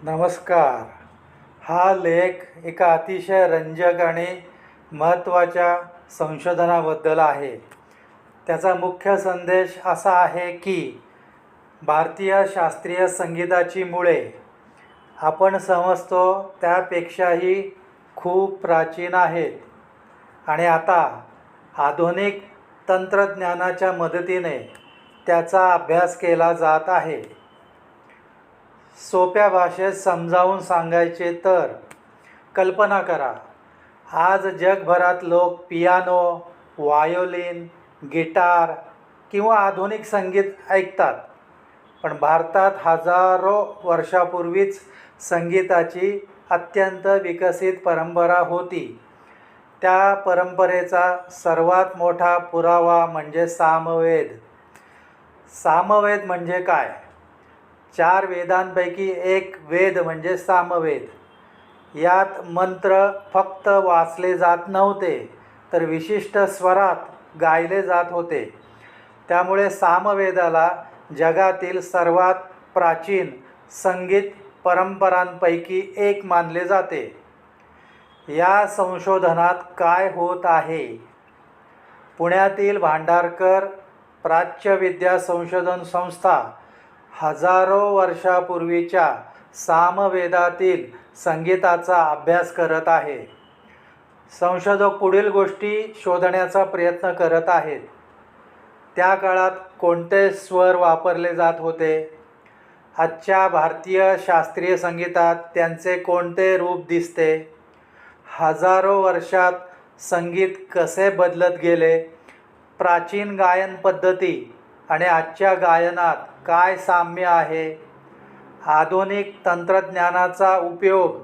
नमस्कार. हा लेख एका अतिशय रंजक आणि महत्त्वाच्या संशोधनाबद्दल आहे. त्याचा मुख्य संदेश असा आहे की भारतीय शास्त्रीय संगीताची मुळे आपण समजतो त्यापेक्षाही खूप प्राचीन आहेत आणि आता आधुनिक तंत्रज्ञानाच्या मदतीने त्याचा अभ्यास केला जात आहे. सोप्या भाषेत समजावून सांगायचे तर, कल्पना करा, आज जगभरात लोक पियानो, व्हायोलिन, गिटार किंवा आधुनिक संगीत ऐकतात. पण भारतात हजारो वर्षापूर्वीच संगीताची अत्यंत विकसित परंपरा होती. त्या परंपरेचा सर्वात मोठा पुरावा म्हणजे सामवेद. सामवेद म्हणजे काय? 4 वेदांपैकी एक वेद म्हणजे सामवेद. यात मंत्र फक्त वाचले जात नव्हते, तर विशिष्ट स्वरात गायले जात होते. त्यामुळे सामवेदाला जगातील सर्वात प्राचीन संगीत परंपरांपैकी एक मानले जाते. या संशोधनात काय होत आहे? पुण्यातील भांडारकर प्राच्यविद्या संशोधन संस्था हजारो वर्षापूर्वीच्या सामवेदातील संगीताचा अभ्यास करत आहे. संशोधक पुढील गोष्टी शोधण्याचा प्रयत्न करत आहेत. त्या काळात कोणते स्वर वापरले जात होते? आजच्या भारतीय शास्त्रीय संगीतात त्यांचे कोणते रूप दिसते? हजारो वर्षात संगीत कसे बदलत गेले? प्राचीन गायन पद्धती आणि आजच्या गायनात काय साम्य आहे? आधुनिक तंत्रज्ञानाचा उपयोग.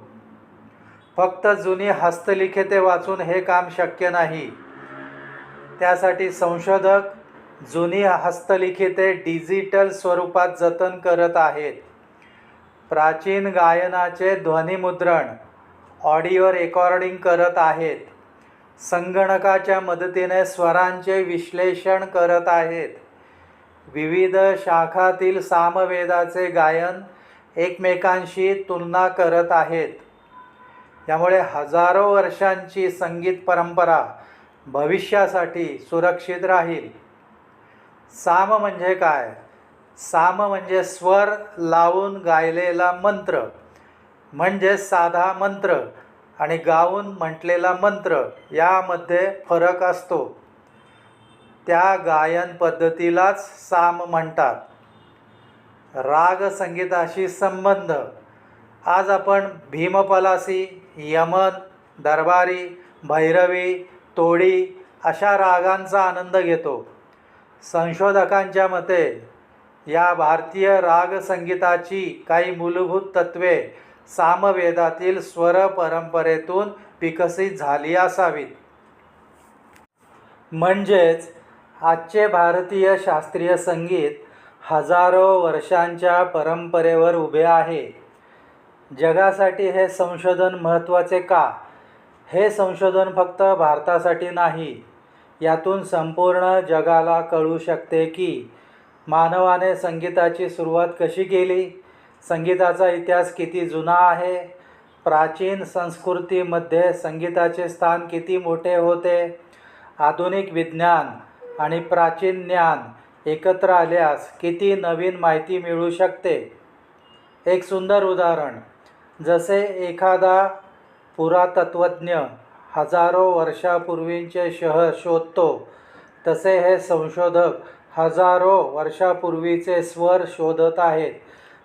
फक्त जुनी हस्तलिखिते वाचून हे काम शक्य नाही. त्यासाठी संशोधक जुनी हस्तलिखिते डिजिटल स्वरूपात जतन करत आहेत. प्राचीन गायनाचे ध्वनिमुद्रण, ऑडिओ रेकॉर्डिंग करत आहेत. संगणकाच्या मदतीने स्वरांचे विश्लेषण करत आहेत. विविध शाखांतील सामवेदाचे गायन एकमेकांशी तुलना करत आहेत. यामुळे हजारो वर्षांची संगीत परंपरा भविष्यासाठी सुरक्षित राहील. साम म्हणजे काय? साम म्हणजे स्वर लावून गायलेला मंत्र, म्हणजे साधा मंत्र आणि गाऊन म्हटलेला मंत्र यामध्ये फरक असतो. त्या गायन पद्धतीलाच साम म्हणतात. राग संगीताशी संबंध. आज आपण भीमपलासी, यमन, दरबारी, भैरवी, तोडी अशा रागांचा आनंद घेतो. संशोधकांच्या मते या भारतीय राग संगीताची काही मूलभूत तत्त्वे सामवेदातील स्वर परंपरेतून विकसित झाली असावीत. म्हणजेच आजचे भारतीय शास्त्रीय संगीत हजारो वर्षांच्या परंपरेवर उभे आहे. जगासाठी हे संशोधन महत्त्वाचे का? हे संशोधन फक्त भारतासाठी नाही, यातून संपूर्ण जगाला कळू शकते की मानवाने संगीताची सुरुवात कशी केली, संगीताचा इतिहास किती जुना आहे, प्राचीन संस्कृतीमध्ये संगीताचे स्थान किती मोठे होते. आधुनिक विज्ञान आणि प्राचीन ज्ञान एकत्र आल्यास किती नवीन माहिती मिळू शकते. एक सुंदर उदाहरण, जसे एखादा पुरातत्त्वज्ञ हजारो वर्षापूर्वीचे शहर शोधतो, तसे हे संशोधक हजारो वर्षापूर्वीचे स्वर शोधत आहेत.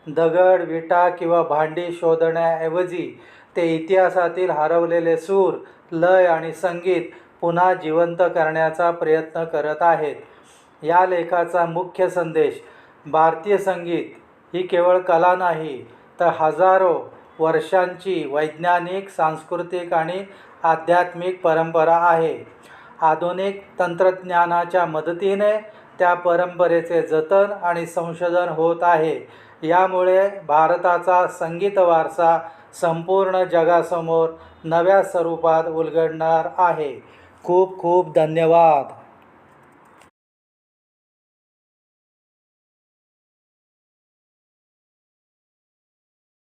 दगड, विटा किंवा भांडी शोधण्याऐवजी ते इतिहासातील हरवलेले सूर, लय आणि संगीत पुन्हा जिवंत करण्याचा प्रयत्न करत आहेत. या लेखाचा मुख्य संदेश, भारतीय संगीत ही केवळ कला नाही, तर हजारो वर्षांची वैज्ञानिक, सांस्कृतिक आणि आध्यात्मिक परंपरा आहे. आधुनिक तंत्रज्ञानाच्या मदतीने त्या परंपरेचे जतन आणि संशोधन होत आहे. यामुळे भारताचा संगीत वारसा संपूर्ण जगासमोर नव्या स्वरूपात उलगडणार आहे. खूप खूप धन्यवाद.